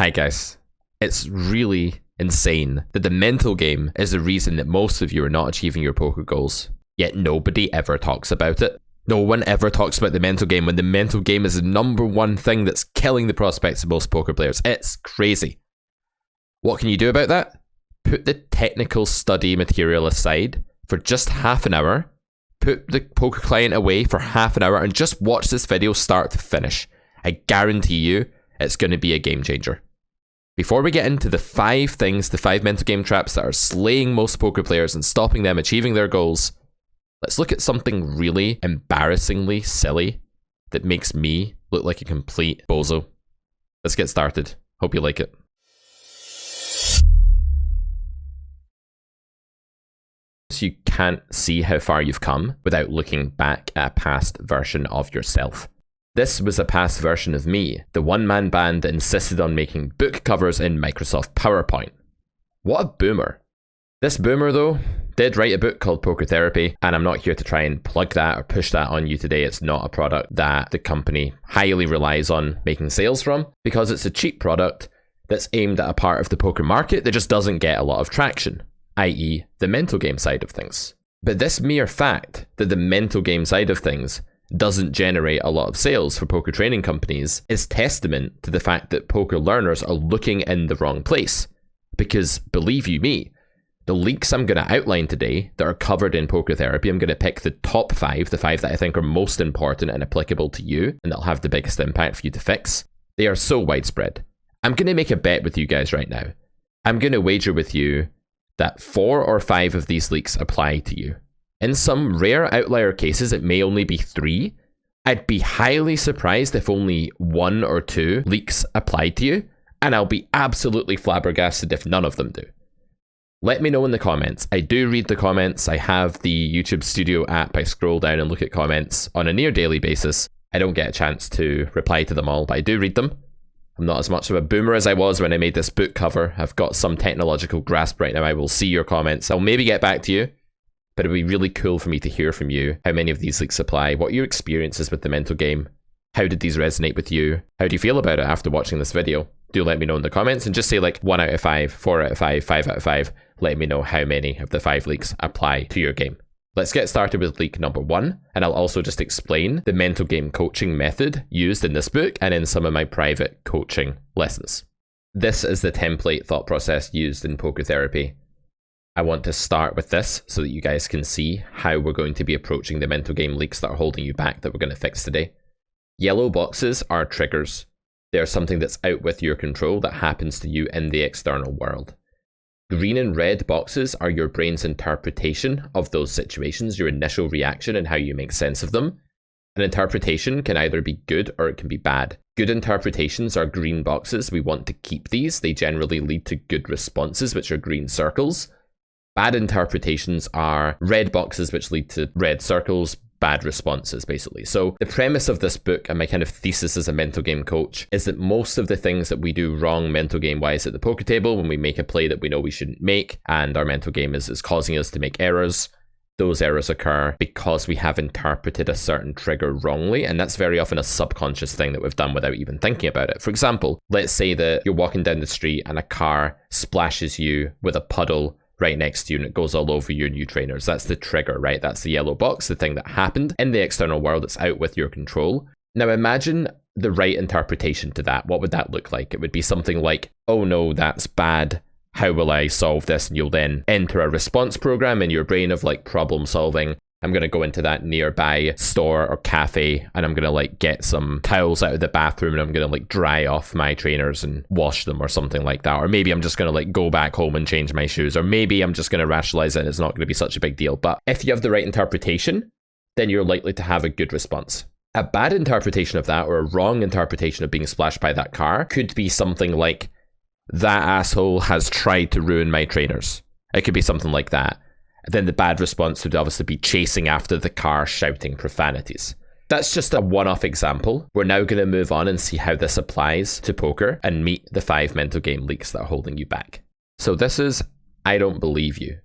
Hi guys. It's really insane that the mental game is the reason that most of you are not achieving your poker goals, yet nobody ever talks about it. No one ever talks about the mental game when the mental game is the number one thing that's killing the prospects of most poker players. It's crazy. What can you do about that? Put the technical study material aside for just half an hour, put the poker client away for half an hour, and just watch this video start to finish. I guarantee you it's going to be a game changer. Before we get into the 5 mental game traps that are slaying most poker players and stopping them achieving their goals, let's look at something really embarrassingly silly that makes me look like a complete bozo. Let's get started. Hope you like it. You can't see how far you've come without looking back at a past version of yourself. This was a past version of me, the one-man band that insisted on making book covers in Microsoft PowerPoint. What a boomer. This boomer, though, did write a book called Poker Therapy, and I'm not here to try and plug that or push that on you today. It's not a product that the company highly relies on making sales from, because it's a cheap product that's aimed at a part of the poker market that just doesn't get a lot of traction, i.e. the mental game side of things. But this mere fact that the mental game side of things doesn't generate a lot of sales for poker training companies is testament to the fact that poker learners are looking in the wrong place. Because believe you me, the leaks I'm going to outline today that are covered in Poker Therapy, I'm going to pick the top 5, the 5 that I think are most important and applicable to you, and that'll have the biggest impact for you to fix. They are so widespread. I'm going to make a bet with you guys right now. I'm going to wager with you that 4 or 5 of these leaks apply to you. In some rare outlier cases, it may only be 3. I'd be highly surprised if only 1 or 2 leaks apply to you, and I'll be absolutely flabbergasted if none of them do. Let me know in the comments. I do read the comments. I have the YouTube Studio app. I scroll down and look at comments on a near daily basis. I don't get a chance to reply to them all, but I do read them. I'm not as much of a boomer as I was when I made this book cover. I've got some technological grasp right now. I will see your comments. I'll maybe get back to you. But it'd be really cool for me to hear from you how many of these leaks apply, what your experiences with the mental game, how did these resonate with you, how do you feel about it after watching this video? Do let me know in the comments and just say like 1 out of 5, 4 out of 5, 5 out of 5. Let me know how many of the 5 leaks apply to your game. Let's get started with leak number 1, and I'll also just explain the mental game coaching method used in this book and in some of my private coaching lessons. This is the template thought process used in Poker Therapy. I want to start with this so that you guys can see how we're going to be approaching the mental game leaks that are holding you back that we're going to fix today. Yellow boxes are triggers. They're something that's out with your control that happens to you in the external world. Green and red boxes are your brain's interpretation of those situations, your initial reaction and how you make sense of them. An interpretation can either be good or it can be bad. Good interpretations are green boxes. We want to keep these. They generally lead to good responses, which are green circles. Bad interpretations are red boxes, which lead to red circles, bad responses, basically. So the premise of this book and my kind of thesis as a mental game coach is that most of the things that we do wrong mental game wise at the poker table, when we make a play that we know we shouldn't make and our mental game is causing us to make errors, those errors occur because we have interpreted a certain trigger wrongly, and that's very often a subconscious thing that we've done without even thinking about it. For example, let's say that you're walking down the street and a car splashes you with a puddle right next to you and it goes all over your new trainers. That's the trigger, right? That's the yellow box, the thing that happened in the external world that's out with your control. Now imagine the right interpretation to that. What would that look like? It would be something like, oh no, that's bad. How will I solve this? And you'll then enter a response program in your brain of like problem solving. I'm going to go into that nearby store or cafe and I'm going to like get some towels out of the bathroom and I'm going to like dry off my trainers and wash them or something like that. Or maybe I'm just going to like go back home and change my shoes. Or maybe I'm just going to rationalize it and it's not going to be such a big deal. But if you have the right interpretation, then you're likely to have a good response. A bad interpretation of that or a wrong interpretation of being splashed by that car could be something like, that asshole has tried to ruin my trainers. It could be something like that. Then the bad response would obviously be chasing after the car, shouting profanities. That's just a one-off example. We're now going to move on and see how this applies to poker and meet the 5 mental game leaks that are holding you back. So this is I Don't Believe You.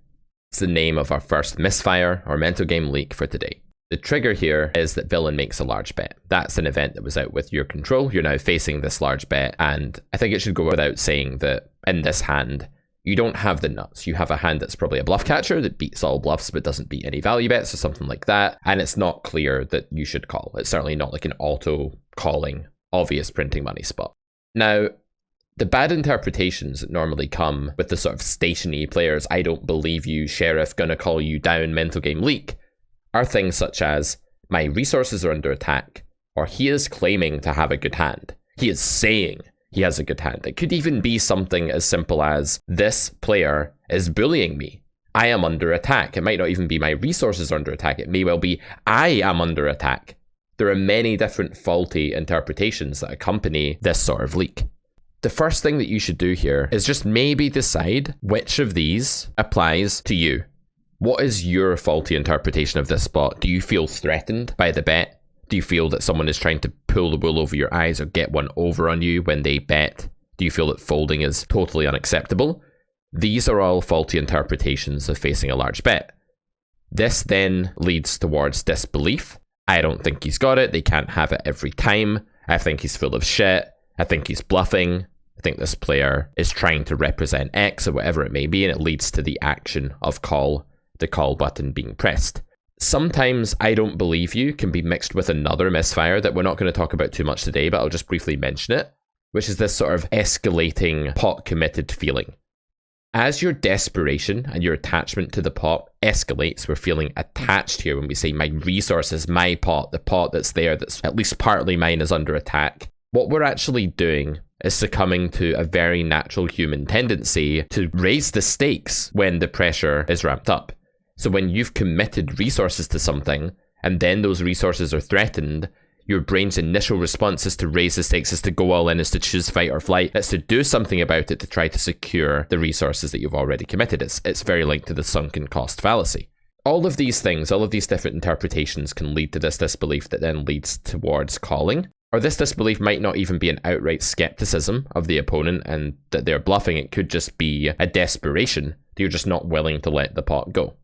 It's the name of our first misfire or mental game leak for today. The trigger here is that villain makes a large bet. That's an event that was out with your control. You're now facing this large bet, and I think it should go without saying that in this hand, you don't have the nuts. You have a hand that's probably a bluff catcher that beats all bluffs but doesn't beat any value bets or something like that, and it's not clear that you should call. It's certainly not like an auto calling, obvious printing money spot. Now, the bad interpretations that normally come with the sort of stationary players, I don't believe you, sheriff, gonna call you down, mental game leak, are things such as, my resources are under attack, or he is claiming to have a good hand. He is saying he has a good hand. It could even be something as simple as, this player is bullying me. I am under attack. It might not even be my resources are under attack. It may well be, I am under attack. There are many different faulty interpretations that accompany this sort of leak. The first thing that you should do here is just maybe decide which of these applies to you. What is your faulty interpretation of this spot? Do you feel threatened by the bet? Do you feel that someone is trying to pull the wool over your eyes or get one over on you when they bet? Do you feel that folding is totally unacceptable? These are all faulty interpretations of facing a large bet. This then leads towards disbelief. I don't think he's got it. They can't have it every time. I think he's full of shit. I think he's bluffing. I think this player is trying to represent X or whatever it may be, and it leads to the action of call, the call button being pressed. Sometimes I don't believe you can be mixed with another misfire that we're not going to talk about too much today, but I'll just briefly mention it, which is this sort of escalating pot committed feeling. As your desperation and your attachment to the pot escalates, we're feeling attached here when we say my resources, my pot, the pot that's there, that's at least partly mine, is under attack. What we're actually doing is succumbing to a very natural human tendency to raise the stakes when the pressure is ramped up. So when you've committed resources to something, and then those resources are threatened, your brain's initial response is to raise the stakes, is to go all in, is to choose fight or flight. It's to do something about it to try to secure the resources that you've already committed. It's very linked to the sunken cost fallacy. All of these things, all of these different interpretations can lead to this disbelief that then leads towards calling. Or this disbelief might not even be an outright skepticism of the opponent and that they're bluffing. It could just be a desperation that you're just not willing to let the pot go.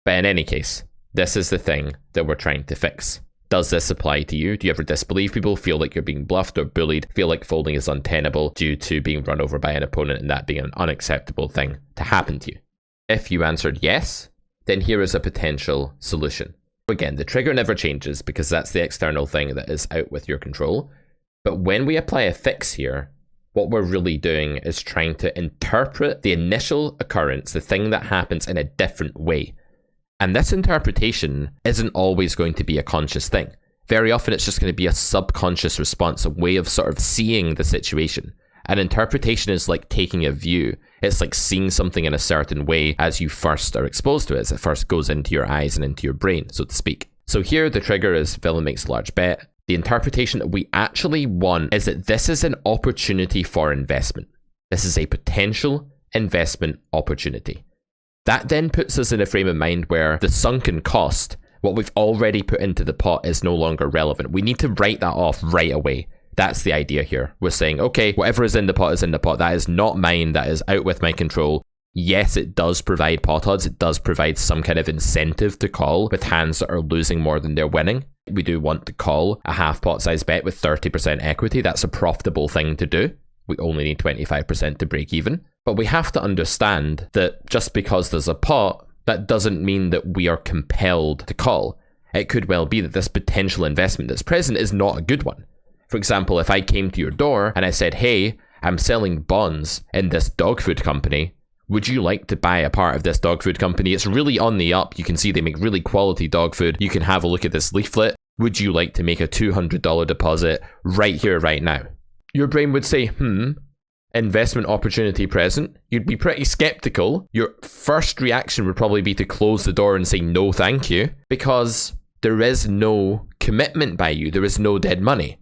But in any case, this is the thing that we're trying to fix. Does this apply to you? Do you ever disbelieve people, feel like you're being bluffed or bullied, feel like folding is untenable due to being run over by an opponent and that being an unacceptable thing to happen to you? If you answered yes, then here is a potential solution. Again, the trigger never changes because that's the external thing that is out with your control. But when we apply a fix here, what we're really doing is trying to interpret the initial occurrence, the thing that happens, in a different way. And this interpretation isn't always going to be a conscious thing. Very often it's just going to be a subconscious response, a way of sort of seeing the situation. An interpretation is like taking a view. It's like seeing something in a certain way as you first are exposed to it, as it first goes into your eyes and into your brain, so to speak. So here the trigger is villain makes a large bet. The interpretation that we actually want is that this is an opportunity for investment. This is a potential investment opportunity. That then puts us in a frame of mind where the sunken cost, what we've already put into the pot, is no longer relevant. We need to write that off right away. That's the idea here. We're saying, okay, whatever is in the pot is in the pot. That is not mine. That is out with my control. Yes, it does provide pot odds. It does provide some kind of incentive to call with hands that are losing more than they're winning. We do want to call a half pot size bet with 30% equity. That's a profitable thing to do. We only need 25% to break even. But we have to understand that just because there's a pot, that doesn't mean that we are compelled to call. It could well be that this potential investment that's present is not a good one. For example, if I came to your door and I said, hey, I'm selling bonds in this dog food company. Would you like to buy a part of this dog food company? It's really on the up. You can see they make really quality dog food. You can have a look at this leaflet. Would you like to make a $200 deposit right here, right now? Your brain would say, investment opportunity present. You'd be pretty skeptical. Your first reaction would probably be to close the door and say no thank you, because there is no commitment by you. There is no dead money.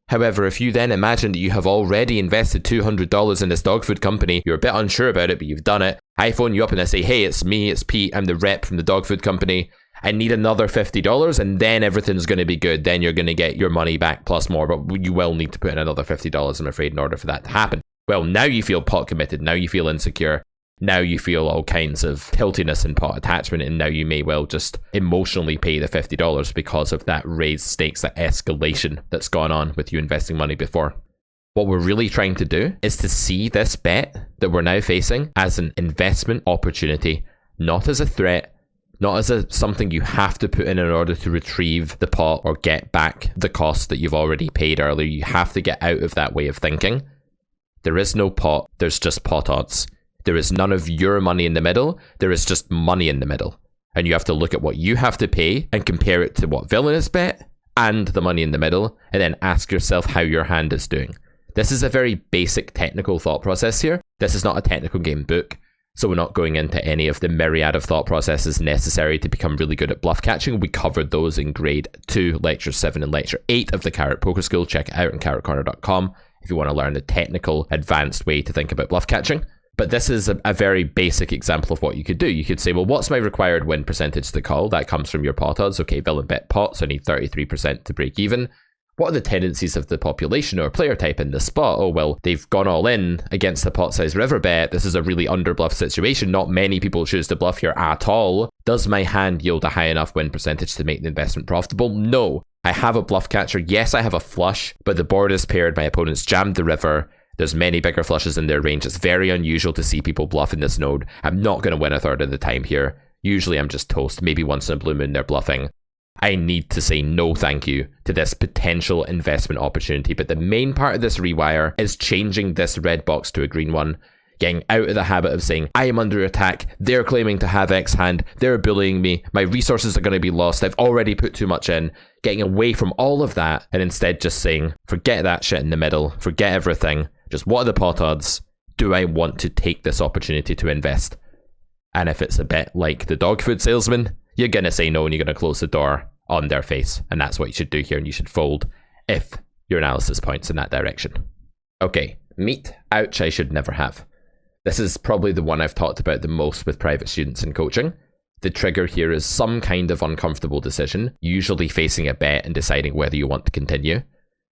However, if you then imagine that you have already invested $200 in this dog food company, you're a bit unsure about it, but you've done it. I phone you up and I say, hey, it's me, it's Pete, I'm the rep from the dog food company. I need another $50 and then everything's going to be good. Then you're going to get your money back plus more, but you will need to put in another $50, I'm afraid, in order for that to happen. Well, now you feel pot committed. Now you feel insecure. Now you feel all kinds of tiltiness and pot attachment, and now you may well just emotionally pay the $50 because of that raised stakes, that escalation that's gone on with you investing money before. What we're really trying to do is to see this bet that we're now facing as an investment opportunity, not as a threat, not as something you have to put in order to retrieve the pot or get back the cost that you've already paid earlier. You have to get out of that way of thinking. There is no pot, there's just pot odds. There is none of your money in the middle, there is just money in the middle. And you have to look at what you have to pay and compare it to what villainous bet and the money in the middle, and then ask yourself how your hand is doing. This is a very basic technical thought process here. This is not a technical game book, so we're not going into any of the myriad of thought processes necessary to become really good at bluff catching. We covered those in grade 2, lecture 7 and lecture 8 of the Carrot Poker School. Check it out on carrotcorner.com if you want to learn the technical, advanced way to think about bluff catching. But this is a very basic example of what you could do. You could say, well, what's my required win percentage to call? That comes from your pot odds. Okay, villain bet pot, so I need 33% to break even. What are the tendencies of the population or player type in this spot? Oh, well, they've gone all in against the pot size river bet. This is a really underbluff situation. Not many people choose to bluff here at all. Does my hand yield a high enough win percentage to make the investment profitable? No. I have a bluff catcher. Yes, I have a flush, but the board is paired. My opponent's jammed the river. There's many bigger flushes in their range. It's very unusual to see people bluff in this node. I'm not going to win a third of the time here. Usually I'm just toast. Maybe once in a blue moon they're bluffing. I need to say no thank you to this potential investment opportunity. But the main part of this rewire is changing this red box to a green one. Getting out of the habit of saying, I am under attack. They're claiming to have X hand. They're bullying me. My resources are going to be lost. I've already put too much in. Getting away from all of that and instead just saying, forget that shit in the middle. Forget everything. Just what are the pot odds? Do I want to take this opportunity to invest? And if it's a bit like the dog food salesman, you're going to say no and you're going to close the door on their face. And that's what you should do here. And you should fold if your analysis points in that direction. Okay, meat. Ouch, I should never have. This is probably the one I've talked about the most with private students in coaching. The trigger here is some kind of uncomfortable decision, usually facing a bet and deciding whether you want to continue.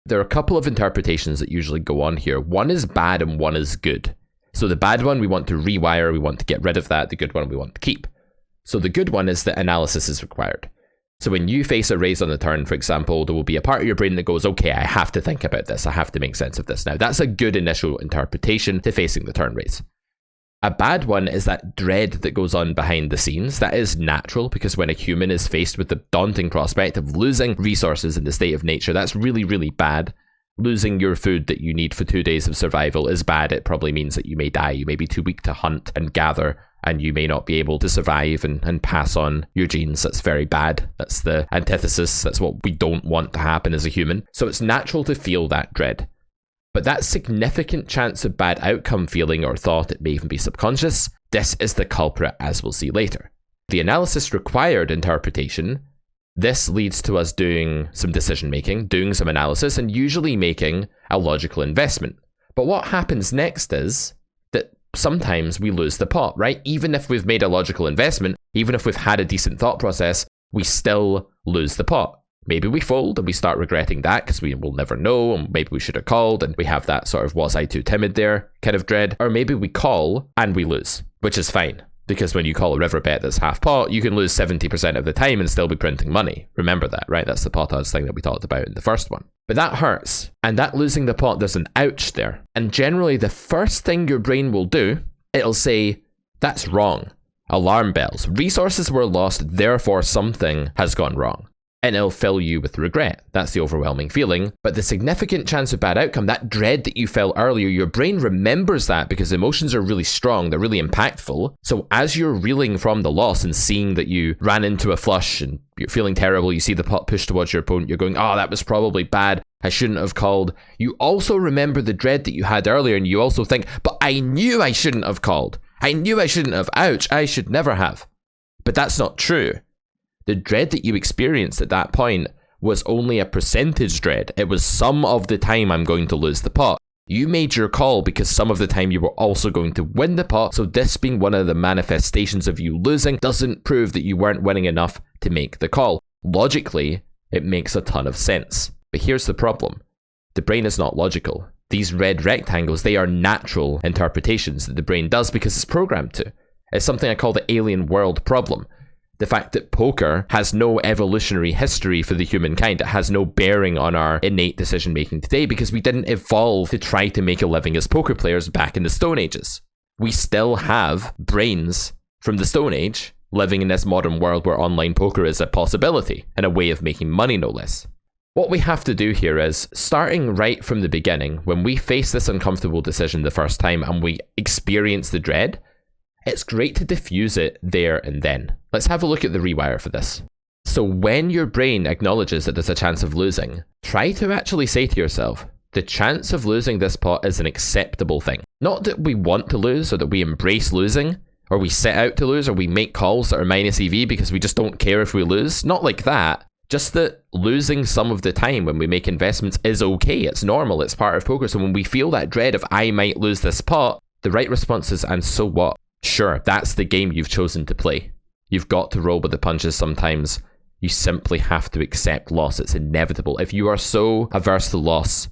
There are a couple of interpretations that usually go on here. One is bad and one is good. So the bad one, we want to rewire, we want to get rid of that. The good one, we want to keep. So the good one is that analysis is required. So when you face a raise on the turn, for example, there will be a part of your brain that goes, okay, I have to think about this. I have to make sense of this now. That's a good initial interpretation to facing the turn raise. A bad one is that dread that goes on behind the scenes. That is natural because when a human is faced with the daunting prospect of losing resources in the state of nature, that's really, really bad. Losing your food that you need for 2 days of survival is bad. It probably means that you may die. You may be too weak to hunt and gather, and you may not be able to survive and pass on your genes. That's very bad. That's the antithesis. That's what we don't want to happen as a human. So it's natural to feel that dread. But that significant chance of bad outcome feeling or thought, it may even be subconscious, this is the culprit, as we'll see later. The analysis required interpretation, this leads to us doing some decision making, doing some analysis, and usually making a logical investment. But what happens next is that sometimes we lose the pot, right? Even if we've made a logical investment, even if we've had a decent thought process, we still lose the pot. Maybe we fold and we start regretting that because we will never know, and maybe we should have called, and we have that sort of was I too timid there kind of dread. Or maybe we call and we lose, which is fine. Because when you call a river bet that's half pot, you can lose 70% of the time and still be printing money. Remember that, right? That's the pot odds thing that we talked about in the first one. But that hurts. And that losing the pot, there's an ouch there. And generally the first thing your brain will do, it'll say, that's wrong. Alarm bells. Resources were lost, therefore something has gone wrong. And it'll fill you with regret. That's the overwhelming feeling. But the significant chance of bad outcome, that dread that you felt earlier, your brain remembers that because emotions are really strong, they're really impactful. So as you're reeling from the loss and seeing that you ran into a flush and you're feeling terrible, you see the pot push towards your opponent, you're going, oh, that was probably bad. I shouldn't have called. You also remember the dread that you had earlier, and you also think, but I knew I shouldn't have called. I knew I shouldn't have. Ouch, I should never have. But that's not true. The dread that you experienced at that point was only a percentage dread. It was some of the time I'm going to lose the pot. You made your call because some of the time you were also going to win the pot, so this being one of the manifestations of you losing doesn't prove that you weren't winning enough to make the call. Logically, it makes a ton of sense. But here's the problem. The brain is not logical. These red rectangles, they are natural interpretations that the brain does because it's programmed to. It's something I call the alien world problem. The fact that poker has no evolutionary history for the humankind. It has no bearing on our innate decision making today because we didn't evolve to try to make a living as poker players back in the Stone Ages. We still have brains from the Stone Age living in this modern world where online poker is a possibility and a way of making money, no less. What we have to do here is, starting right from the beginning, when we face this uncomfortable decision the first time and we experience the dread, it's great to diffuse it there and then. Let's have a look at the rewire for this. So when your brain acknowledges that there's a chance of losing, try to actually say to yourself, the chance of losing this pot is an acceptable thing. Not that we want to lose or that we embrace losing, or we set out to lose, or we make calls that are minus EV because we just don't care if we lose. Not like that. Just that losing some of the time when we make investments is okay. It's normal. It's part of poker. So when we feel that dread of I might lose this pot, the right response is, and so what? Sure, that's the game you've chosen to play. You've got to roll with the punches sometimes. You simply have to accept loss. It's inevitable. If you are so averse to loss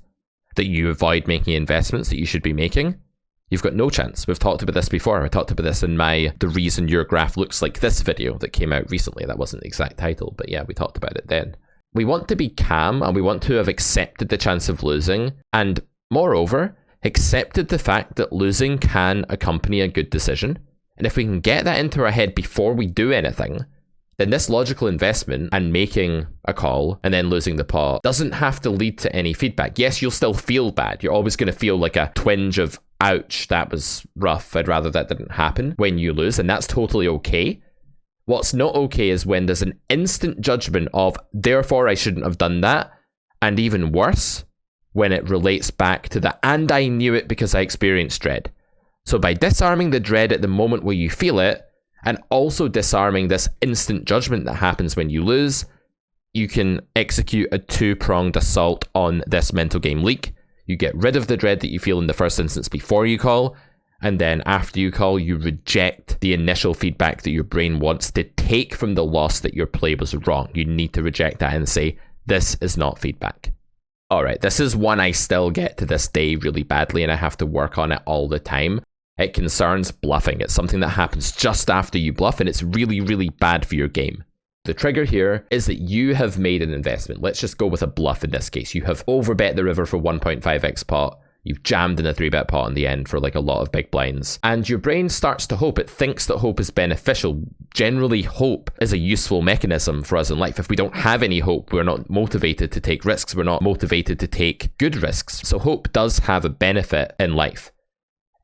that you avoid making investments that you should be making, you've got no chance. We've talked about this before. I talked about this in my The Reason Your Graph Looks Like This video that came out recently. That wasn't the exact title, but yeah, we talked about it then. We want to be calm and we want to have accepted the chance of losing, and moreover, accepted the fact that losing can accompany a good decision. And if we can get that into our head before we do anything, then this logical investment and making a call and then losing the pot doesn't have to lead to any feedback. Yes, you'll still feel bad. You're always going to feel like a twinge of, ouch, that was rough. I'd rather that didn't happen when you lose, and that's totally okay. What's not okay is when there's an instant judgment of, therefore I shouldn't have done that, and even worse, when it relates back to the, and I knew it because I experienced dread. So by disarming the dread at the moment where you feel it, and also disarming this instant judgment that happens when you lose, you can execute a two-pronged assault on this mental game leak. You get rid of the dread that you feel in the first instance before you call, and then after you call, you reject the initial feedback that your brain wants to take from the loss that your play was wrong. You need to reject that and say, this is not feedback. Alright, this is one I still get to this day really badly, and I have to work on it all the time. It concerns bluffing. It's something that happens just after you bluff, and it's really, really bad for your game. The trigger here is that you have made an investment. Let's just go with a bluff in this case. You have overbet the river for 1.5x pot. You've jammed in a 3-bet pot in the end for like a lot of big blinds. And your brain starts to hope. It thinks that hope is beneficial. Generally, hope is a useful mechanism for us in life. If we don't have any hope, we're not motivated to take risks. We're not motivated to take good risks. So hope does have a benefit in life.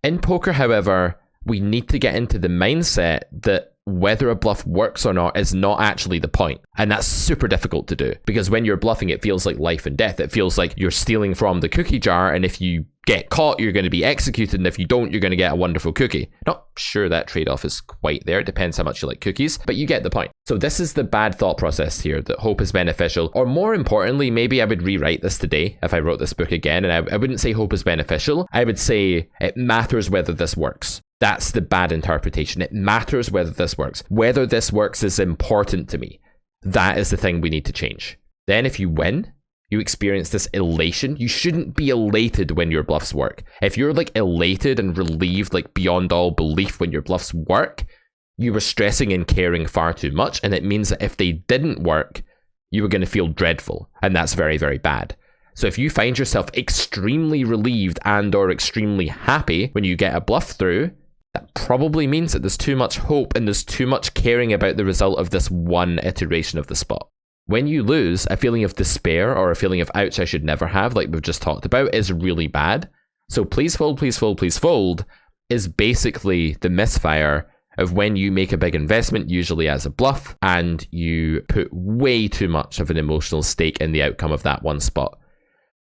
In poker, however, we need to get into the mindset that whether a bluff works or not is not actually the point. And that's super difficult to do, because when you're bluffing, it feels like life and death. It feels like you're stealing from the cookie jar, and if you get caught, you're going to be executed, and if you don't, you're going to get a wonderful cookie. Not sure that trade-off is quite there. It depends how much you like cookies, but you get the point. So this is the bad thought process here, that hope is beneficial. Or more importantly, maybe I would rewrite this today if I wrote this book again, and I wouldn't say hope is beneficial. I would say it matters whether this works. That's the bad interpretation. It matters whether this works. Whether this works is important to me. That is the thing we need to change. Then if you win, you experience this elation. You shouldn't be elated when your bluffs work. If you're like elated and relieved like beyond all belief when your bluffs work, you were stressing and caring far too much, and it means that if they didn't work, you were going to feel dreadful, and that's very, very bad. So if you find yourself extremely relieved and or extremely happy when you get a bluff through, that probably means that there's too much hope and there's too much caring about the result of this one iteration of the spot. When you lose, a feeling of despair or a feeling of ouch, I should never have, like we've just talked about, is really bad. So please fold, please fold, please fold is basically the misfire of when you make a big investment, usually as a bluff, and you put way too much of an emotional stake in the outcome of that one spot.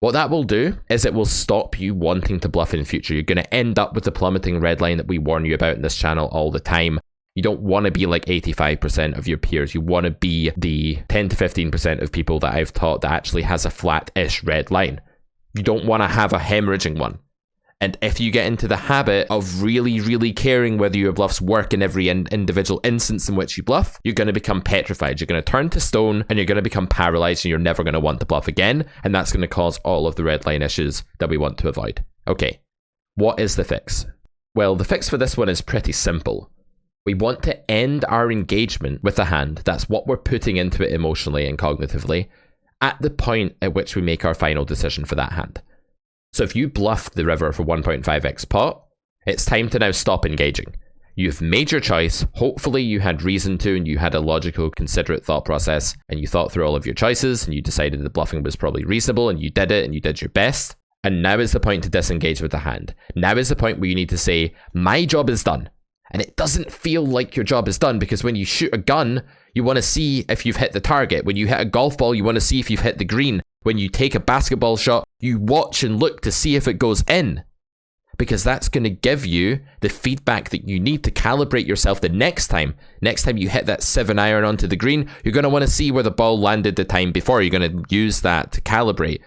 What that will do is it will stop you wanting to bluff in future. You're going to end up with the plummeting red line that we warn you about in this channel all the time. You don't want to be like 85% of your peers. You want to be the 10 to 15% of people that I've taught that actually has a flat-ish red line. You don't want to have a hemorrhaging one. And if you get into the habit of really, really caring whether your bluffs work in every individual instance in which you bluff, you're going to become petrified. You're going to turn to stone and you're going to become paralyzed and you're never going to want to bluff again. And that's going to cause all of the red line issues that we want to avoid. Okay, what is the fix? Well, the fix for this one is pretty simple. We want to end our engagement with the hand. That's what we're putting into it emotionally and cognitively at the point at which we make our final decision for that hand. So if you bluffed the river for 1.5x pot, it's time to now stop engaging. You've made your choice. Hopefully you had reason to and you had a logical, considerate thought process and you thought through all of your choices and you decided the bluffing was probably reasonable and you did it and you did your best. And now is the point to disengage with the hand. Now is the point where you need to say, my job is done. And it doesn't feel like your job is done because when you shoot a gun, you want to see if you've hit the target. When you hit a golf ball, you want to see if you've hit the green. When you take a basketball shot, you watch and look to see if it goes in. Because that's going to give you the feedback that you need to calibrate yourself the next time. Next time you hit that 7-iron onto the green, you're going to want to see where the ball landed the time before. You're going to use that to calibrate.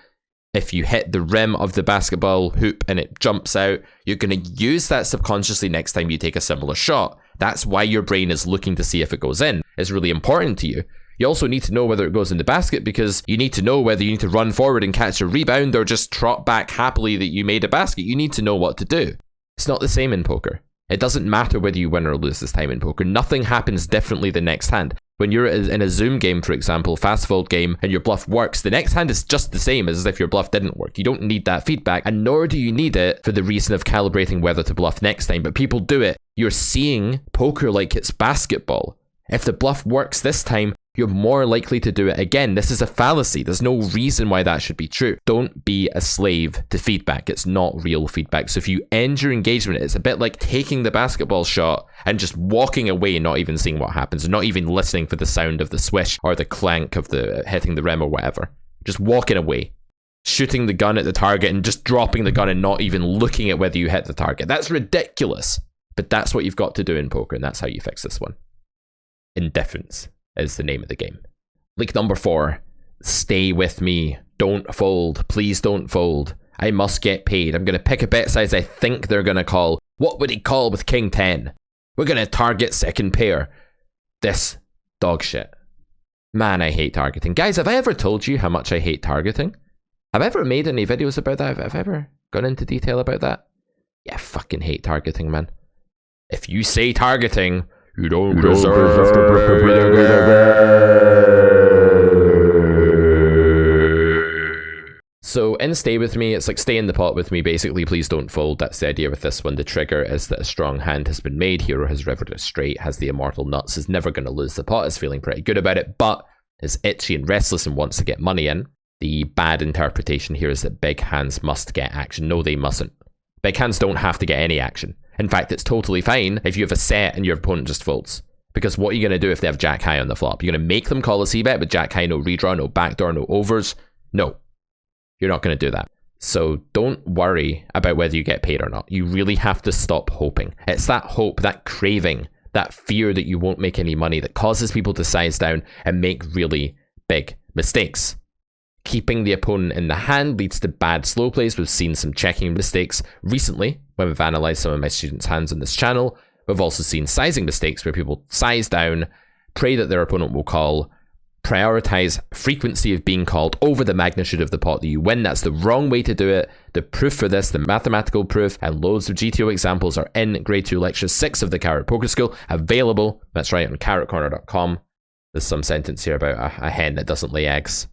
If you hit the rim of the basketball hoop and it jumps out, you're going to use that subconsciously next time you take a similar shot. That's why your brain is looking to see if it goes in. It's really important to you. You also need to know whether it goes in the basket because you need to know whether you need to run forward and catch a rebound or just trot back happily that you made a basket. You need to know what to do. It's not the same in poker. It doesn't matter whether you win or lose this time in poker. Nothing happens differently the next hand. When you're in a Zoom game, for example, fast fold game, and your bluff works, the next hand is just the same as if your bluff didn't work. You don't need that feedback, and nor do you need it for the reason of calibrating whether to bluff next time. But people do it. You're seeing poker like it's basketball. If the bluff works this time, you're more likely to do it again. This is a fallacy. There's no reason why that should be true. Don't be a slave to feedback. It's not real feedback. So if you end your engagement, it's a bit like taking the basketball shot and just walking away and not even seeing what happens, and not even listening for the sound of the swish or the clank of the hitting the rim or whatever. Just walking away, shooting the gun at the target and just dropping the gun and not even looking at whether you hit the target. That's ridiculous. But that's what you've got to do in poker, and that's how you fix this one. Indifference is the name of the game. Leak number 4. Stay with me. Don't fold. Please don't fold. I must get paid. I'm going to pick a bet size I think they're going to call. What would he call with King 10? We're going to target second pair. This dog shit. Man, I hate targeting. Guys, have I ever told you how much I hate targeting? Have I ever made any videos about that? Have I ever gone into detail about that? Yeah, I fucking hate targeting, man. If you say targeting, you don't deserve to play the game. So in Stay With Me, it's like stay in the pot with me, basically. Please don't fold. That's the idea with this one. The trigger is that a strong hand has been made. Hero has rivered it straight, has the immortal nuts, is never going to lose the pot, is feeling pretty good about it, but is itchy and restless and wants to get money in. The bad interpretation here is that big hands must get action. No, they mustn't. Big hands don't have to get any action. In fact, it's totally fine if you have a set and your opponent just folds. Because what are you going to do if they have Jack High on the flop? You're going to make them call a c-bet with Jack High, no redraw, no backdoor, no overs? No. You're not going to do that. So don't worry about whether you get paid or not. You really have to stop hoping. It's that hope, that craving, that fear that you won't make any money that causes people to size down and make really big mistakes. Keeping the opponent in the hand leads to bad slow plays. We've seen some checking mistakes recently when we've analysed some of my students' hands on this channel. We've also seen sizing mistakes where people size down, pray that their opponent will call, prioritize frequency of being called over the magnitude of the pot that you win. That's the wrong way to do it. The proof for this, the mathematical proof, and loads of GTO examples are in Grade 2 Lecture 6 of the Carrot Poker School, available, that's right, on carrotcorner.com. There's some sentence here about a hen that doesn't lay eggs.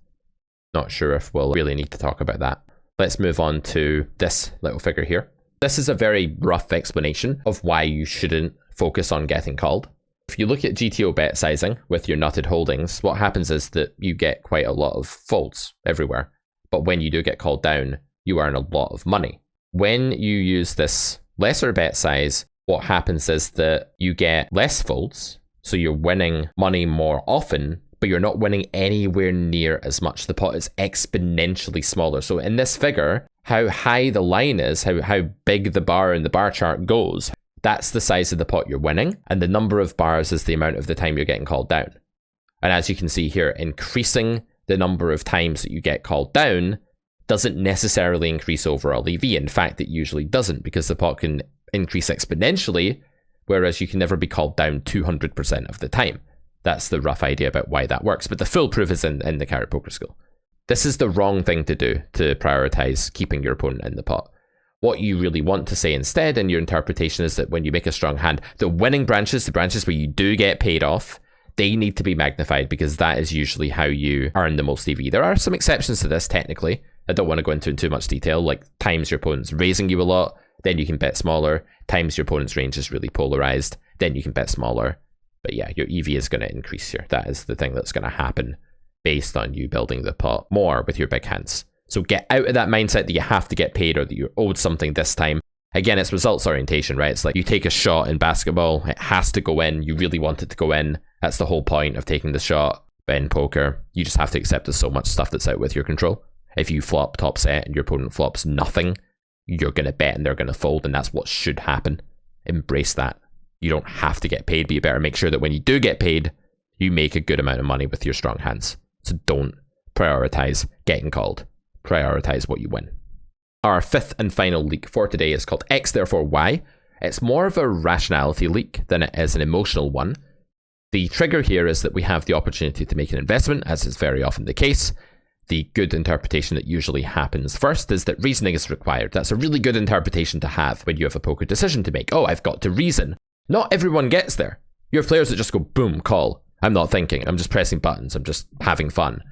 Not sure if we'll really need to talk about that. Let's move on to this little figure here. This is a very rough explanation of why you shouldn't focus on getting called. If you look at GTO bet sizing with your nutted holdings, what happens is that you get quite a lot of folds everywhere. But when you do get called down, you earn a lot of money. When you use this lesser bet size, what happens is that you get less folds. So you're winning money more often, but you're not winning anywhere near as much. The pot is exponentially smaller. So in this figure, how high the line is, how big the bar in the bar chart goes, that's the size of the pot you're winning. And the number of bars is the amount of the time you're getting called down. And as you can see here, increasing the number of times that you get called down doesn't necessarily increase overall EV. In fact, it usually doesn't, because the pot can increase exponentially, whereas you can never be called down 200% of the time. That's the rough idea about why that works, but the full proof is in the Carrot Poker School. This is the wrong thing to do, to prioritize keeping your opponent in the pot. What you really want to say instead in your interpretation is that when you make a strong hand, the winning branches, the branches where you do get paid off, they need to be magnified, because that is usually how you earn the most EV. There are some exceptions to this, technically. I don't want to go into in too much detail, like times your opponent's raising you a lot, then you can bet smaller. Times your opponent's range is really polarized, then you can bet smaller. But yeah, your EV is going to increase here. That is the thing that's going to happen based on you building the pot more with your big hands. So get out of that mindset that you have to get paid or that you're owed something this time. Again, it's results orientation, right? It's like you take a shot in basketball, it has to go in. You really want it to go in. That's the whole point of taking the shot. But in poker, you just have to accept there's so much stuff that's out with your control. If you flop top set and your opponent flops nothing, you're going to bet and they're going to fold, and that's what should happen. Embrace that. You don't have to get paid, but you better make sure that when you do get paid, you make a good amount of money with your strong hands. So don't prioritize getting called. Prioritize what you win. Our fifth and final leak for today is called X, therefore Y. It's more of a rationality leak than it is an emotional one. The trigger here is that we have the opportunity to make an investment, as is very often the case. The good interpretation that usually happens first is that reasoning is required. That's a really good interpretation to have when you have a poker decision to make. Oh, I've got to reason. Not everyone gets there. You have players that just go, boom, call. I'm not thinking. I'm just pressing buttons. I'm just having fun.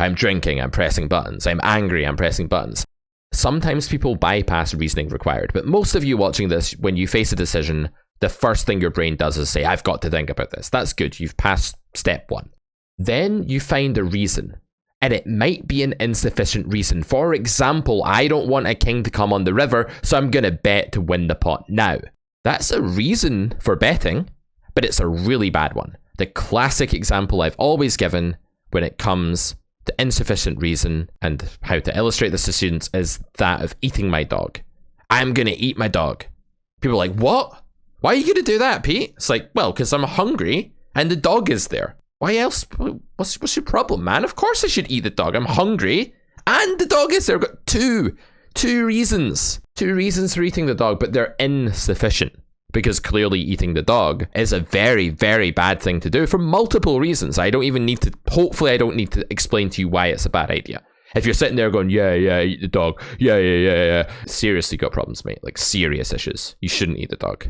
I'm drinking. I'm pressing buttons. I'm angry. I'm pressing buttons. Sometimes people bypass reasoning required, but most of you watching this, when you face a decision, the first thing your brain does is say, I've got to think about this. That's good. You've passed step one. Then you find a reason. And it might be an insufficient reason. For example, I don't want a king to come on the river, so I'm going to bet to win the pot now. That's a reason for betting, but it's a really bad one. The classic example I've always given when it comes to insufficient reason and how to illustrate this to students is that of eating my dog. I'm going to eat my dog. People are like, what? Why are you going to do that, Pete? It's like, well, because I'm hungry and the dog is there. Why else? What's your problem, man? Of course I should eat the dog. I'm hungry and the dog is there. I've got two reasons. Two reasons for eating the dog, but they're insufficient, because clearly eating the dog is a very, very bad thing to do for multiple reasons. Hopefully I don't need to explain to you why it's a bad idea. If you're sitting there going, yeah, eat the dog. Yeah. Seriously got problems, mate. Like serious issues. You shouldn't eat the dog.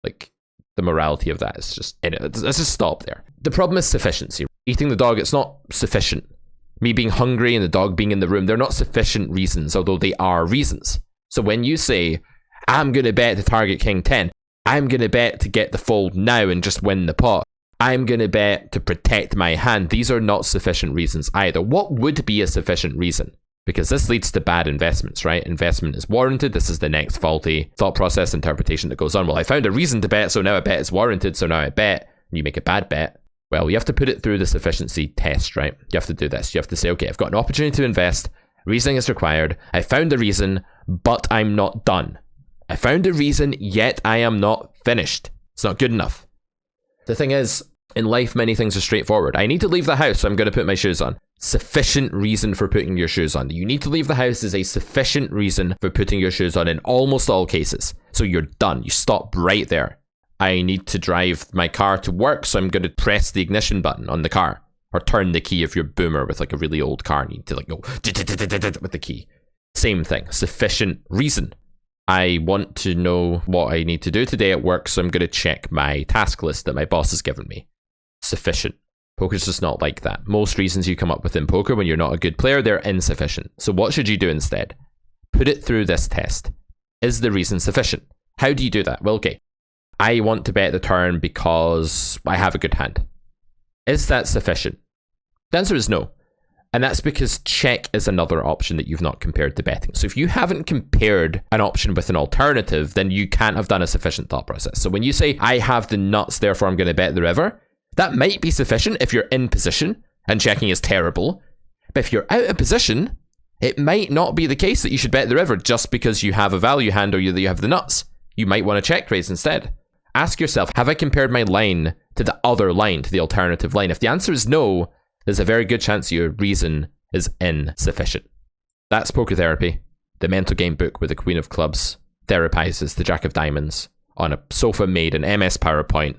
Like the morality of that is just, let's just stop there. The problem is sufficiency. Eating the dog, it's not sufficient. Me being hungry and the dog being in the room, they're not sufficient reasons, although they are reasons. So when you say, I'm going to bet to target king 10, I'm going to bet to get the fold now and just win the pot, I'm going to bet to protect my hand, these are not sufficient reasons either. What would be a sufficient reason? Because this leads to bad investments, right? Investment is warranted. This is the next faulty thought process interpretation that goes on. Well, I found a reason to bet, so now I bet it's warranted, so now I bet. And you make a bad bet. Well, you have to put it through the sufficiency test, right? You have to do this. You have to say, okay, I've got an opportunity to invest. Reasoning is required. I found a reason, but I'm not done. I found a reason, yet I am not finished. It's not good enough. The thing is, in life, many things are straightforward. I need to leave the house, so I'm going to put my shoes on. Sufficient reason for putting your shoes on. You need to leave the house is a sufficient reason for putting your shoes on in almost all cases. So you're done. You stop right there. I need to drive my car to work, so I'm going to press the ignition button on the car. Or turn the key if you're boomer with like a really old car and you need to like go with the key. Same thing. Sufficient reason. I want to know what I need to do today at work, so I'm going to check my task list that my boss has given me. Sufficient. Poker's just not like that. Most reasons you come up with in poker when you're not a good player, they're insufficient. So what should you do instead? Put it through this test. Is the reason sufficient? How do you do that? Well, okay. I want to bet the turn because I have a good hand. Is that sufficient? The answer is no. And that's because check is another option that you've not compared to betting. So if you haven't compared an option with an alternative, then you can't have done a sufficient thought process. So when you say, I have the nuts, therefore I'm going to bet the river, that might be sufficient if you're in position and checking is terrible. But if you're out of position, it might not be the case that you should bet the river just because you have a value hand or you have the nuts. You might want to check raise instead. Ask yourself, have I compared my line to the other line, to the alternative line? If the answer is no, there's a very good chance your reason is insufficient. That's Poker Therapy, the mental game book where the Queen of Clubs therapizes the Jack of Diamonds on a sofa made in MS PowerPoint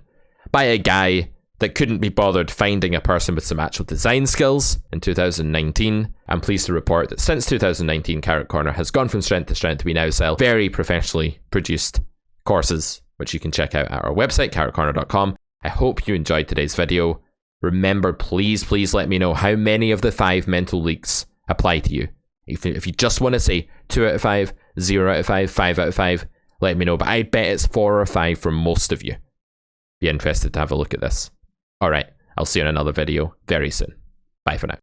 by a guy that couldn't be bothered finding a person with some actual design skills in 2019. I'm pleased to report that since 2019, Carrot Corner has gone from strength to strength. We now sell very professionally produced courses, which you can check out at our website, carrotcorner.com. I hope you enjoyed today's video. Remember, please let me know how many of the 5 mental leaks apply to you. If you just want to say 2 out of 5, 0 out of 5, 5 out of 5, let me know. But I bet it's 4 or 5 for most of you. Be interested to have a look at this. Alright, I'll see you in another video very soon. Bye for now.